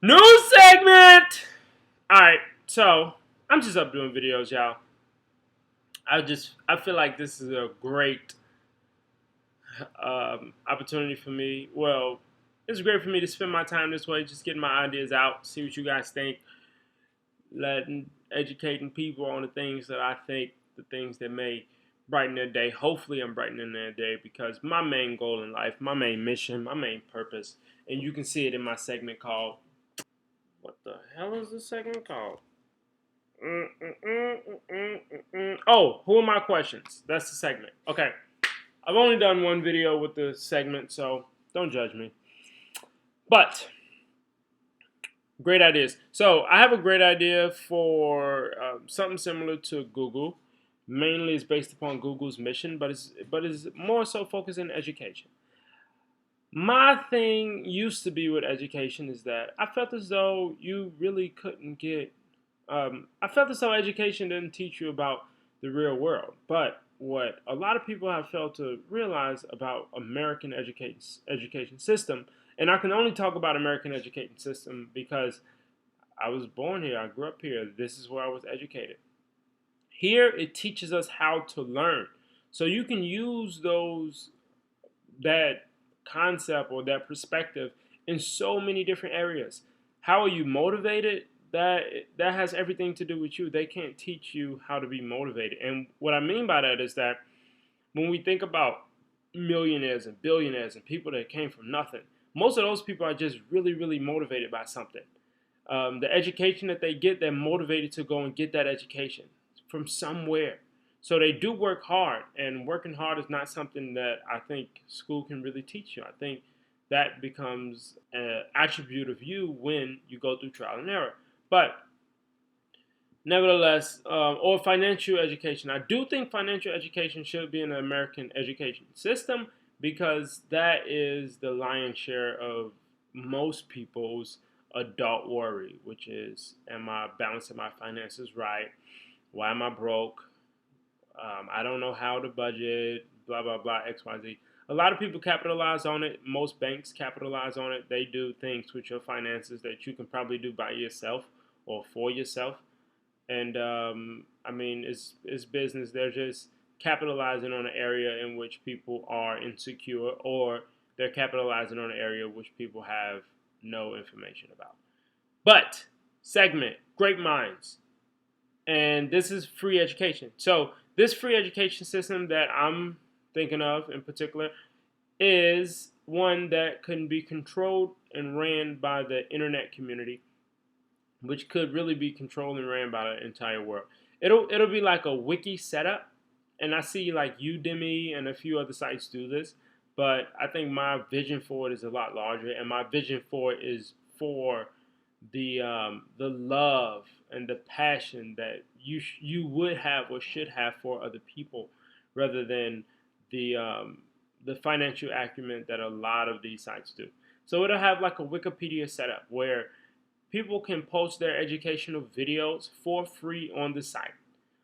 New segment! Alright, so I'm just up doing videos, y'all. I feel like this is a great opportunity for me. Well, it's great for me to spend my time this way, just getting my ideas out, see what you guys think, letting educating people on the things that I think, the things that may brighten their day. Hopefully, I'm brightening their day because my main goal in life, my main mission, my main purpose, and you can see it in my segment called. What the hell is this segment called? Oh, who are my questions? That's the segment. Okay. I've only done one video with the segment, so don't judge me. But great ideas. So I have a great idea for something similar to Google. Mainly, it's based upon Google's mission, but it's more so focused in education. My thing used to be with education is that I felt as though you really couldn't get. I felt as though education didn't teach you about the real world. But what a lot of people have failed to realize about American education system, and I can only talk about American education system because I was born here, I grew up here. This is where I was educated. Here, it teaches us how to learn, so you can use those that concept or that perspective in so many different areas. How are you motivated? That has everything to do with you. They can't teach you how to be motivated. And what I mean by that is that when we think about millionaires and billionaires and people that came from nothing, most of those people are just really, really motivated by something. The education that they get, they're motivated to go and get that education from somewhere. So they do work hard, and working hard is not something that I think school can really teach you. I think that becomes an attribute of you when you go through trial and error. But nevertheless, or financial education. I do think financial education should be in the American education system because that is the lion's share of most people's adult worry, which is, am I balancing my finances right? Why am I broke? I don't know how to budget, blah, blah, blah, XYZ. A lot of people capitalize on it. Most banks capitalize on it. They do things with your finances that you can probably do by yourself or for yourself. And I mean, it's business. They're just capitalizing on an area in which people are insecure, or they're capitalizing on an area which people have no information about. But segment, great minds, and this is free education. So this free education system that I'm thinking of in particular is one that can be controlled and ran by the internet community, which could really be controlled and ran by the entire world. It'll be like a wiki setup, and I see like Udemy and a few other sites do this, but I think my vision for it is a lot larger, and my vision for it is for the love and the passion that you would have or should have for other people, rather than the financial acumen that a lot of these sites do. So it'll have like a Wikipedia setup where people can post their educational videos for free on the site,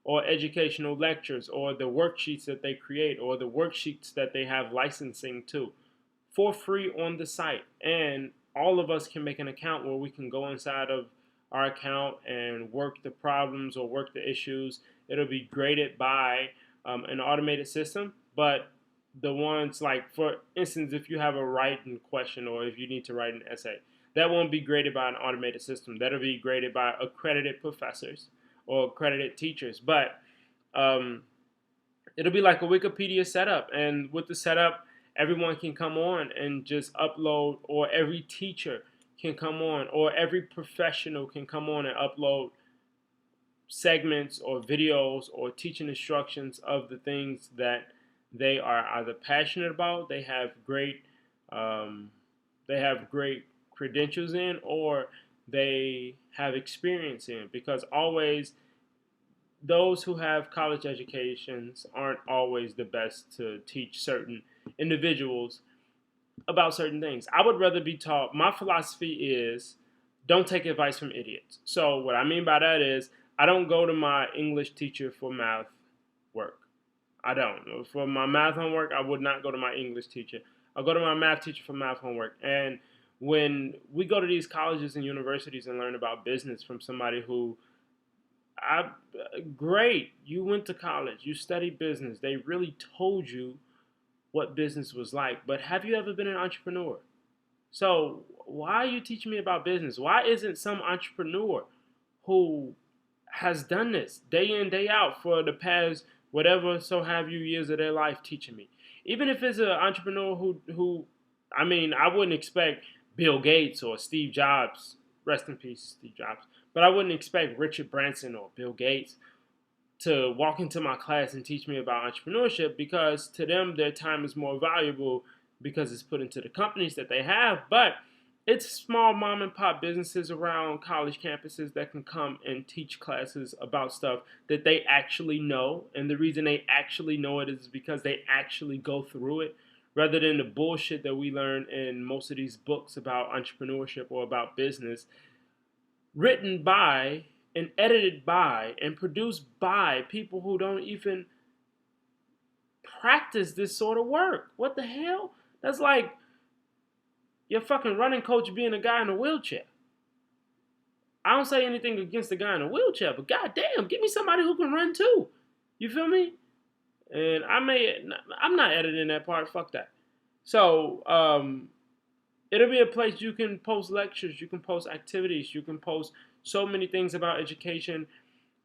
or educational lectures, or the worksheets that they create, or the worksheets that they have licensing to, for free on the site. And all of us can make an account where we can go inside of our account and work the problems or work the issues. It'll be graded by an automated system, but the ones, like, for instance, if you have a writing question or if you need to write an essay, that won't be graded by an automated system. That'll be graded by accredited professors or accredited teachers. But um, it'll be like a Wikipedia setup, and with the setup, everyone can come on and just upload, or every teacher can come on, or every professional can come on and upload segments or videos or teaching instructions of the things that they are either passionate about, um, they have great credentials in, or they have experience in. Because always those who have college educations aren't always the best to teach certain individuals about certain things. I would rather be taught. My philosophy is, don't take advice from idiots. So what I mean by that is, I don't go to my English teacher for math work. I don't. For my math homework, I would not go to my English teacher. I'll go to my math teacher for math homework. And When we go to these colleges and universities and learn about business from somebody who, I, great, you went to college, you studied business, they really told you what business was like, but have you ever been an entrepreneur? So why are you teaching me about business? Why isn't some entrepreneur who has done this day in, day out for the past whatever so have you years of their life teaching me? Even if it's an entrepreneur who I mean, I wouldn't expect Bill Gates or Steve Jobs, rest in peace, Steve Jobs, but I wouldn't expect Richard Branson or Bill Gates to walk into my class and teach me about entrepreneurship, because to them their time is more valuable because it's put into the companies that they have. But it's small mom and pop businesses around college campuses that can come and teach classes about stuff that they actually know. And the reason they actually know it is because they actually go through it, rather than the bullshit that we learn in most of these books about entrepreneurship or about business, written by and edited by and produced by people who don't even practice this sort of work. What the hell? That's like your fucking running coach being a guy in a wheelchair. I don't say anything against the guy in a wheelchair, but goddamn, give me somebody who can run too. You feel me? And I'm not editing that part. Fuck that. So, it'll be a place you can post lectures, you can post activities, you can post so many things about education.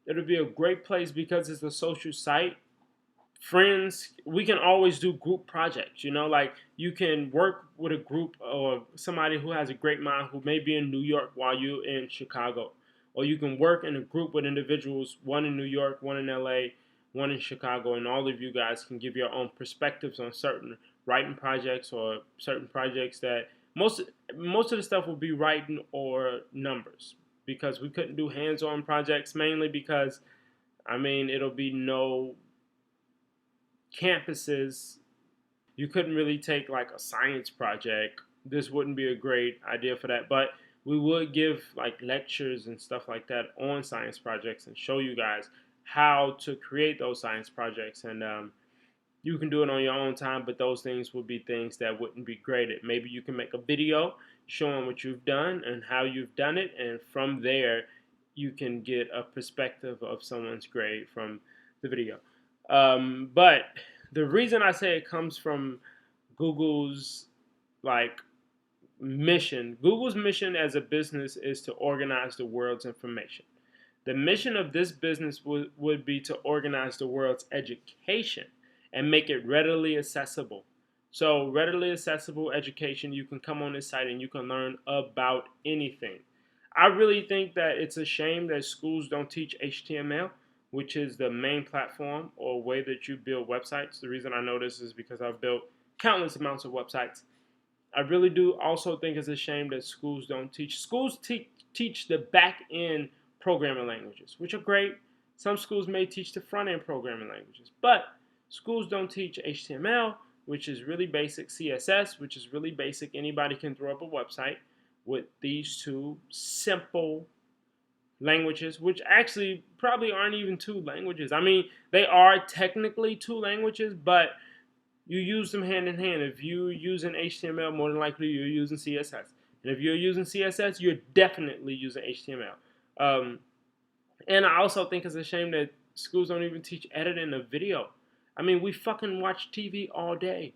It'll be a great place because it's a social site. Friends, we can always do group projects, like you can work with a group or somebody who has a great mind who may be in New York while you're in Chicago. Or you can work in a group with individuals, one in New York, one in LA, one in Chicago, and all of you guys can give your own perspectives on certain writing projects or certain projects that most of the stuff will be writing or numbers, because we couldn't do hands-on projects, mainly because it'll be no campuses. You couldn't really take like a science project. This wouldn't be a great idea for that, but we would give like lectures and stuff like that on science projects and show you guys how to create those science projects. And you can do it on your own time, but those things would be things that wouldn't be graded. Maybe you can make a video showing what you've done and how you've done it, and from there you can get a perspective of someone's grade from the video. But the reason I say it comes from Google's like mission. Google's mission as a business is to organize the world's information. The mission of this business would be to organize the world's education and make it readily accessible. So, readily accessible education, you can come on this site and you can learn about anything. I really think that it's a shame that schools don't teach HTML, which is the main platform or way that you build websites. The reason I know this is because I've built countless amounts of websites. I really do also think it's a shame that schools don't teach. Schools teach the back end programming languages, which are great. Some schools may teach the front end programming languages, but schools don't teach HTML, which is really basic, CSS, which is really basic. Anybody can throw up a website with these two simple languages, which actually probably aren't even two languages. They are technically two languages, but you use them hand in hand. If you're using HTML, more than likely you're using CSS. And if you're using CSS, you're definitely using HTML. And I also think it's a shame that schools don't even teach editing of video. We fucking watch TV all day.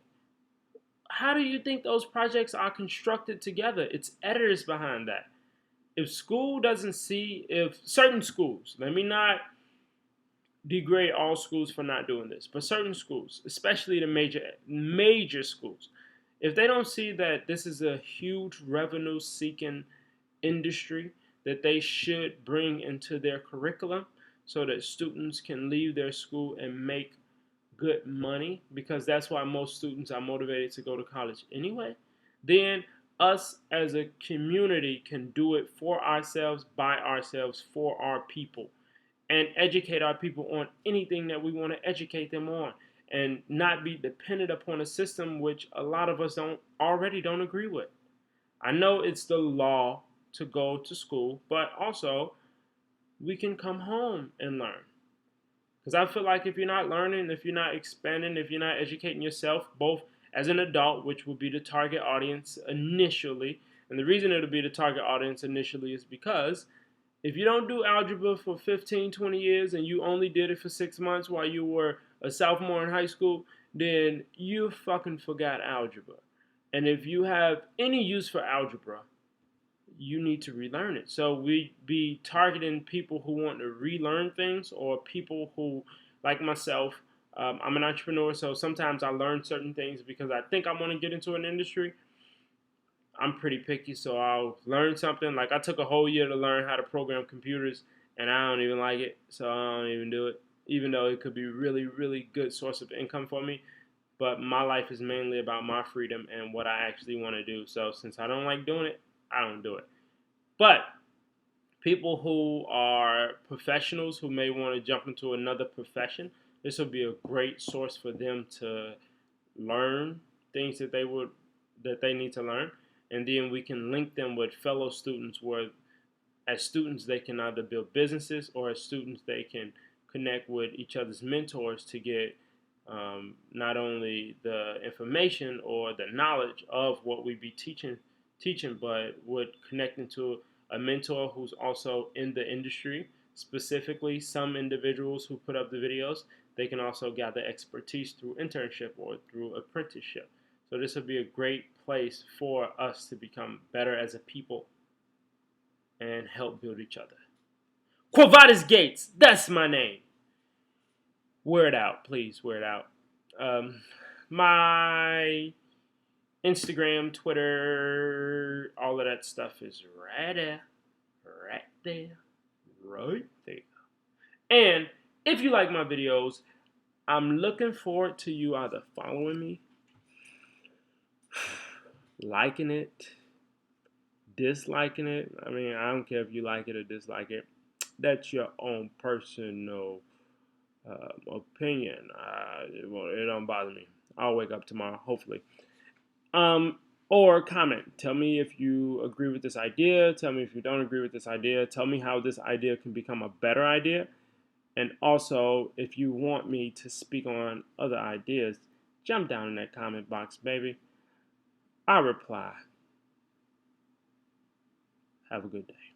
How do you think those projects are constructed together? It's editors behind that. If certain schools, let me not degrade all schools for not doing this, but certain schools, especially the major schools, if they don't see that this is a huge revenue-seeking industry that they should bring into their curriculum so that students can leave their school and make good money, because that's why most students are motivated to go to college anyway, then us as a community can do it for ourselves, by ourselves, for our people, and educate our people on anything that we want to educate them on, and not be dependent upon a system which a lot of us don't agree with. I know it's the law to go to school, but also we can come home and learn. Because I feel like if you're not learning, if you're not expanding, if you're not educating yourself, both as an adult, which will be the target audience initially, And the reason it'll be the target audience initially is because if you don't do algebra for 15, 20 years and you only did it for 6 months while you were a sophomore in high school, then you fucking forgot algebra. And if you have any use for algebra, you need to relearn it. So we be targeting people who want to relearn things, or people who, like myself, I'm an entrepreneur, so sometimes I learn certain things because I think I want to get into an industry. I'm pretty picky, so I'll learn something. Like I took a whole year to learn how to program computers, and I don't even like it, so I don't even do it. Even though it could be really, really good source of income for me, but my life is mainly about my freedom and what I actually want to do. So since I don't like doing it, I don't do it. But people who are professionals who may want to jump into another profession, this will be a great source for them to learn things that they need to learn, and then we can link them with fellow students where as students they can either build businesses, or as students they can connect with each other's mentors to get not only the information or the knowledge of what we be teaching, but with connecting to a mentor who's also in the industry. Specifically, some individuals who put up the videos, they can also gather expertise through internship or through apprenticeship. So this would be a great place for us to become better as a people and help build each other. Quavadas Gates, that's my name. Wear it out, please. Wear it out. My Instagram, Twitter, all of that stuff is right there, right there, right there. And if you like my videos, I'm looking forward to you either following me, liking it, disliking it. I mean, I don't care if you like it or dislike it. That's your own personal opinion. It don't bother me. I'll wake up tomorrow, hopefully. Or comment. Tell me if you agree with this idea. Tell me if you don't agree with this idea. Tell me how this idea can become a better idea. And also, if you want me to speak on other ideas, jump down in that comment box, baby. I'll reply. Have a good day.